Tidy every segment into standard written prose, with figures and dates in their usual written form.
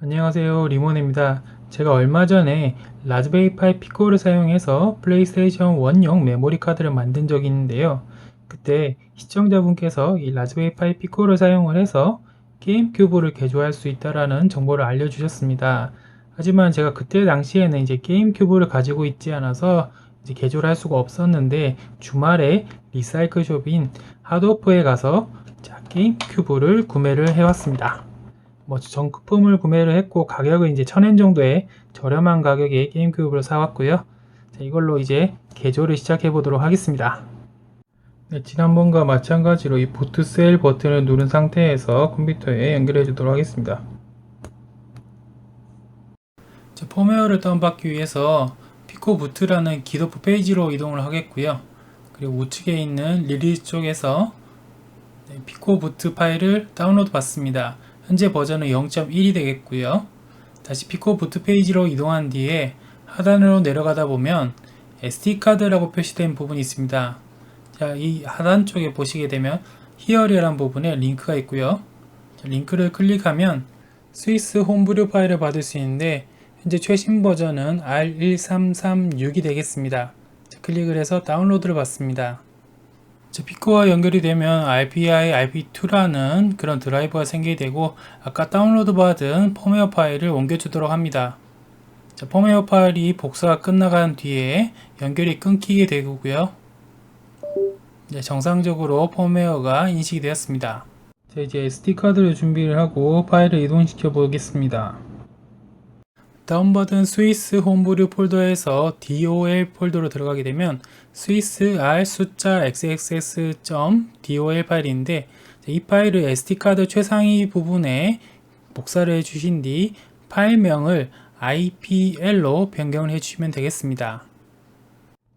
안녕하세요, 리몬입니다. 제가 얼마 전에 라즈베리 파이 피코를 사용해서 플레이스테이션 1용 메모리 카드를 만든 적이 있는데요. 그때 시청자분께서 이 라즈베리 파이 피코를 사용을 해서 게임 큐브를 개조할 수 있다라는 정보를 알려주셨습니다. 하지만 제가 그때 당시에는 이제 게임 큐브를 가지고 있지 않아서 이제 개조를 할 수가 없었는데, 주말에 리사이클숍인 하드오프에 가서 게임 큐브를 구매를 해왔습니다. 정품을 구매를 했고, 가격은 이제 1000엔 정도의 저렴한 가격에 게임 큐브를 사왔고요. 자, 이걸로 이제 개조를 시작해 보도록 하겠습니다. 네, 지난번과 마찬가지로 이 부트 셀 버튼을 누른 상태에서 컴퓨터에 연결해 주도록 하겠습니다. 자, 펌웨어를 다운받기 위해서 피코 부트라는 기도프 페이지로 이동을 하겠고요. 그리고 우측에 있는 리리즈 쪽에서 피코 부트 파일을 다운로드 받습니다. 현재 버전은 0.1이 되겠고요. 다시 피코 부트 페이지로 이동한 뒤에 하단으로 내려가다 보면 SD카드라고 표시된 부분이 있습니다. 자, 이 하단 쪽에 보시게 되면 히어리라는 부분에 링크가 있고요. 자, 링크를 클릭하면 스위스 홈브류 파일을 받을 수 있는데, 현재 최신 버전은 R1336이 되겠습니다. 자, 클릭을 해서 다운로드를 받습니다. 피코와 연결이 되면 RPI, RP2라는 그런 드라이버가 생기게 되고, 아까 다운로드 받은 펌웨어 파일을 옮겨주도록 합니다. 자, 펌웨어 파일이 복사가 끝나간 뒤에 연결이 끊기게 되고요. 정상적으로 펌웨어가 인식이 되었습니다. 자, 이제 SD카드를 준비를 하고 파일을 이동시켜 보겠습니다. 다운받은 스위스 홈브류 폴더에서 DOL 폴더로 들어가게 되면 스위스 R 숫자 xxs.dol 파일인데, 이 파일을 SD카드 최상위 부분에 복사를 해주신 뒤 파일명을 IPL로 변경을 해주시면 되겠습니다.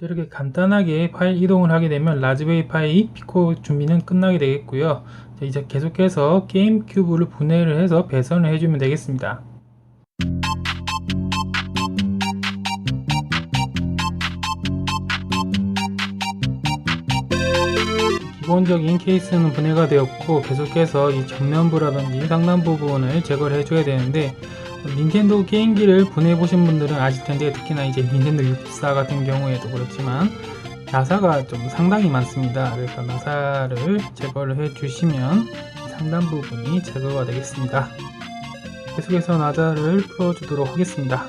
이렇게 간단하게 파일 이동을 하게 되면 라즈베리 파이 피코 준비는 끝나게 되겠고요. 이제 계속해서 게임 큐브를 분해를 해서 배선을 해주면 되겠습니다. 기본적인 케이스는 분해가 되었고, 계속해서 이 전면부라든지 상단 부분을 제거를 해줘야 되는데, 닌텐도 게임기를 분해해 보신 분들은 아실 텐데, 특히나 이제 닌텐도 64 같은 경우에도 그렇지만 나사가 좀 상당히 많습니다. 그래서 나사를 제거를 해 주시면 상단 부분이 제거가 되겠습니다. 계속해서 나사를 풀어 주도록 하겠습니다.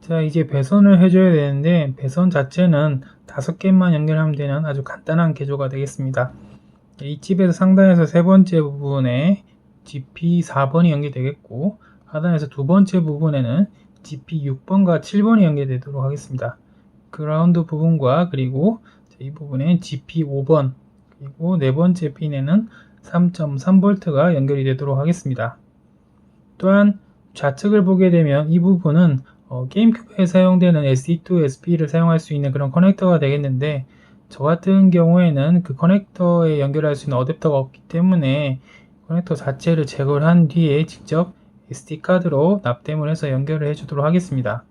자, 이제 배선을 해줘야 되는데, 배선 자체는 5개만 연결하면 되는 아주 간단한 개조가 되겠습니다. 이 칩에서 상단에서 세 번째 부분에 GP4번이 연결되겠고, 하단에서 두 번째 부분에는 GP6번과 7번이 연결되도록 하겠습니다. 그라운드 부분과 그리고 이 부분에 GP5번, 그리고 네 번째 핀에는 3.3V가 연결이 되도록 하겠습니다. 또한 좌측을 보게 되면 이 부분은 게임큐브에 사용되는 SD2, SP를 사용할 수 있는 그런 커넥터가 되겠는데, 저 같은 경우에는 그 커넥터에 연결할 수 있는 어댑터가 없기 때문에 커넥터 자체를 제거를 한 뒤에 직접 SD카드로 납땜을 해서 연결을 해 주도록 하겠습니다.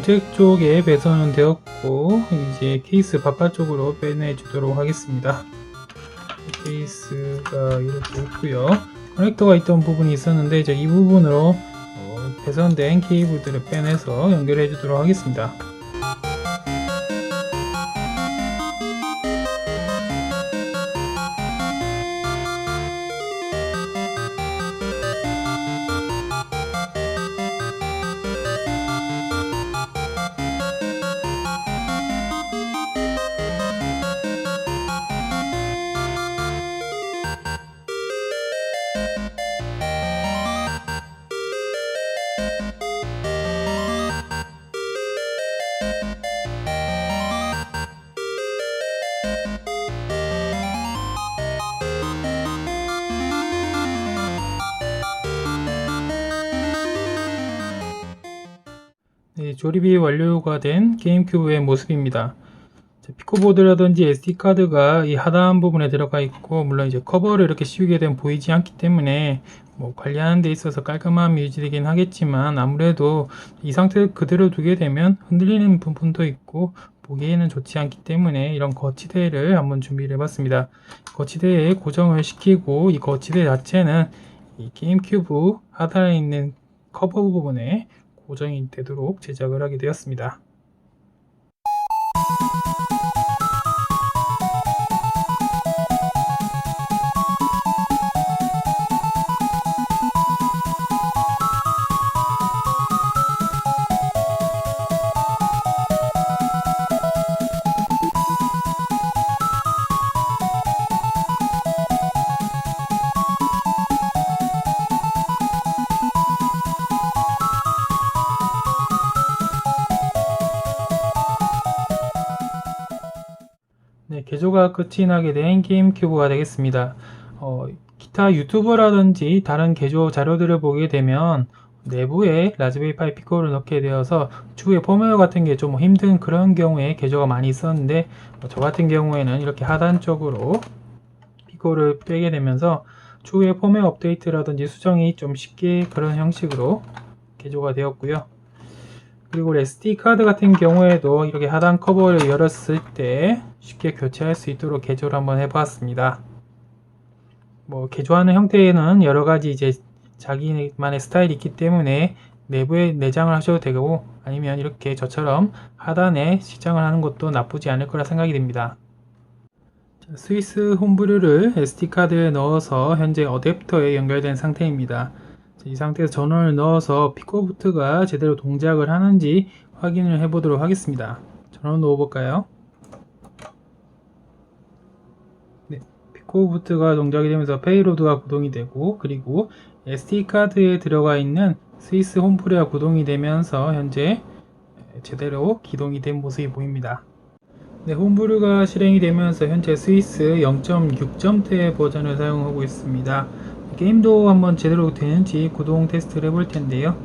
우측 쪽에 배선은 되었고, 이제 케이스 바깥쪽으로 빼내주도록 하겠습니다. 케이스가 이렇게 있고요. 커넥터가 있던 부분이 있었는데 이제 이 부분으로 배선된 케이블들을 빼내서 연결해 주도록 하겠습니다. 네, 조립이 완료가 된 게임큐브의 모습입니다. 피코보드라든지 SD카드가 이 하단 부분에 들어가 있고, 물론 이제 커버를 이렇게 씌우게 되면 보이지 않기 때문에 관리하는 데 있어서 깔끔함이 유지되긴 하겠지만, 아무래도 이 상태 그대로 두게 되면 흔들리는 부분도 있고 보기에는 좋지 않기 때문에 이런 거치대를 한번 준비를 해봤습니다. 거치대에 고정을 시키고, 이 거치대 자체는 이 게임큐브 하단에 있는 커버 부분에 고정이 되도록 제작을 하게 되었습니다. 네, 개조가 끝이 나게 된 게임큐브가 되겠습니다. 기타 유튜브라든지 다른 개조 자료들을 보게 되면 내부에 라즈베리 파이 피코를 넣게 되어서 추후에 펌웨어 같은 게 좀 힘든 그런 경우에 개조가 많이 있었는데, 저 같은 경우에는 이렇게 하단 쪽으로 피코를 빼게 되면서 추후에 펌웨어 업데이트라든지 수정이 좀 쉽게 그런 형식으로 개조가 되었고요. 그리고 SD 카드 같은 경우에도 이렇게 하단 커버를 열었을 때 쉽게 교체할 수 있도록 개조를 한번 해보았습니다. 개조하는 형태에는 여러 가지 이제 자기만의 스타일이 있기 때문에 내부에 내장을 하셔도 되고, 아니면 이렇게 저처럼 하단에 시장을 하는 것도 나쁘지 않을 거라 생각이 됩니다. 스위스 홈브류를 SD카드에 넣어서 현재 어댑터에 연결된 상태입니다. 이 상태에서 전원을 넣어서 피코부트가 제대로 동작을 하는지 확인을 해 보도록 하겠습니다. 전원 넣어 볼까요? 네, 피코부트가 동작이 되면서 페이로드가 구동이 되고, 그리고 SD카드에 들어가 있는 스위스 홈프레가 구동이 되면서 현재 제대로 기동이 된 모습이 보입니다. 네, 홈브류가 실행이 되면서 현재 스위스 0.6점대 버전을 사용하고 있습니다. 게임도 한번 제대로 되는지 구동 테스트를 해볼 텐데요.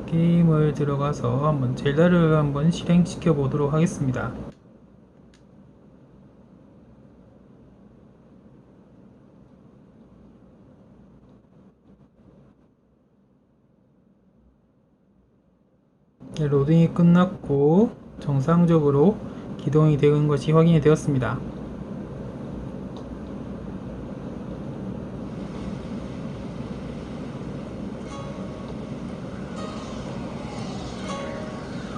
게임을 들어가서 한번 젤다를 한번 실행시켜 보도록 하겠습니다. 네, 로딩이 끝났고 정상적으로 기동이 되는 것이 확인이 되었습니다.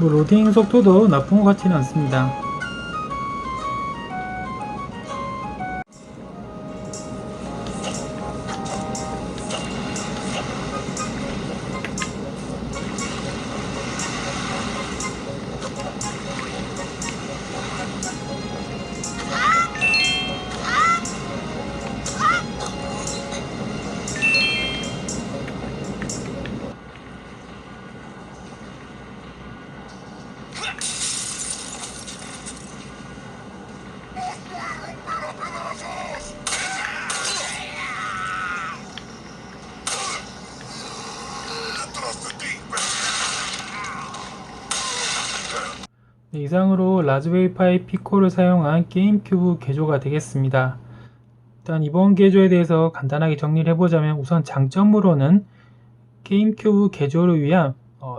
로딩 속도도 나쁜 것 같지는 않습니다. 네, 이상으로 라즈베리 파이 피코를 사용한 게임큐브 개조가 되겠습니다. 일단 이번 개조에 대해서 간단하게 정리를 해보자면, 우선 장점으로는 게임큐브 개조를 위한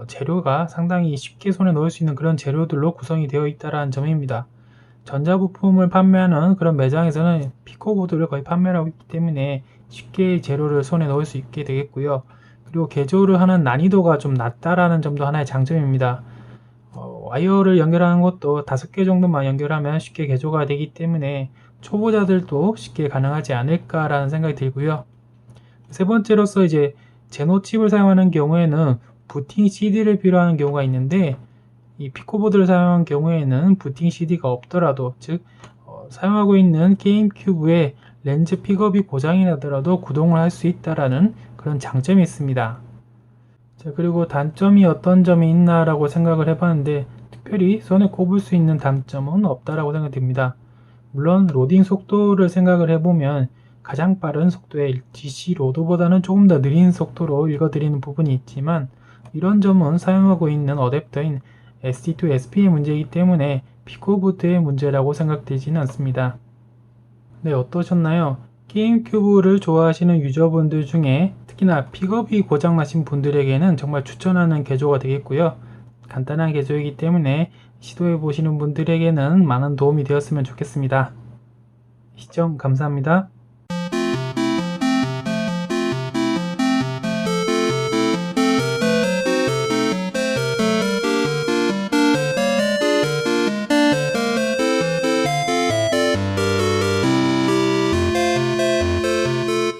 재료가 상당히 쉽게 손에 넣을 수 있는 그런 재료들로 구성이 되어 있다는 점입니다. 전자부품을 판매하는 그런 매장에서는 피코보드를 거의 판매를 하고 있기 때문에 쉽게 재료를 손에 넣을 수 있게 되겠고요. 그리고 개조를 하는 난이도가 좀 낮다라는 점도 하나의 장점입니다. 와이어를 연결하는 것도 5개 정도만 연결하면 쉽게 개조가 되기 때문에 초보자들도 쉽게 가능하지 않을까라는 생각이 들고요. 세 번째로서 이제 제노칩을 사용하는 경우에는 부팅 CD를 필요한 경우가 있는데, 이 피코보드를 사용한 경우에는 부팅 CD가 없더라도, 즉 사용하고 있는 게임 큐브의 렌즈 픽업이 고장이 나더라도 구동을 할 수 있다라는 그런 장점이 있습니다. 자, 그리고 단점이 어떤 점이 있나라고 생각을 해봤는데 특별히 손에 꼽을 수 있는 단점은 없다라고 생각이 듭니다. 물론 로딩 속도를 생각을 해보면 가장 빠른 속도의 GC 로드보다는 조금 더 느린 속도로 읽어드리는 부분이 있지만, 이런 점은 사용하고 있는 어댑터인 SD2SP의 문제이기 때문에 피코보드의 문제라고 생각되지는 않습니다. 네, 어떠셨나요? 게임 큐브를 좋아하시는 유저분들 중에 특히나 픽업이 고장나신 분들에게는 정말 추천하는 개조가 되겠고요. 간단한 개조이기 때문에 시도해 보시는 분들에게는 많은 도움이 되었으면 좋겠습니다. 시청 감사합니다.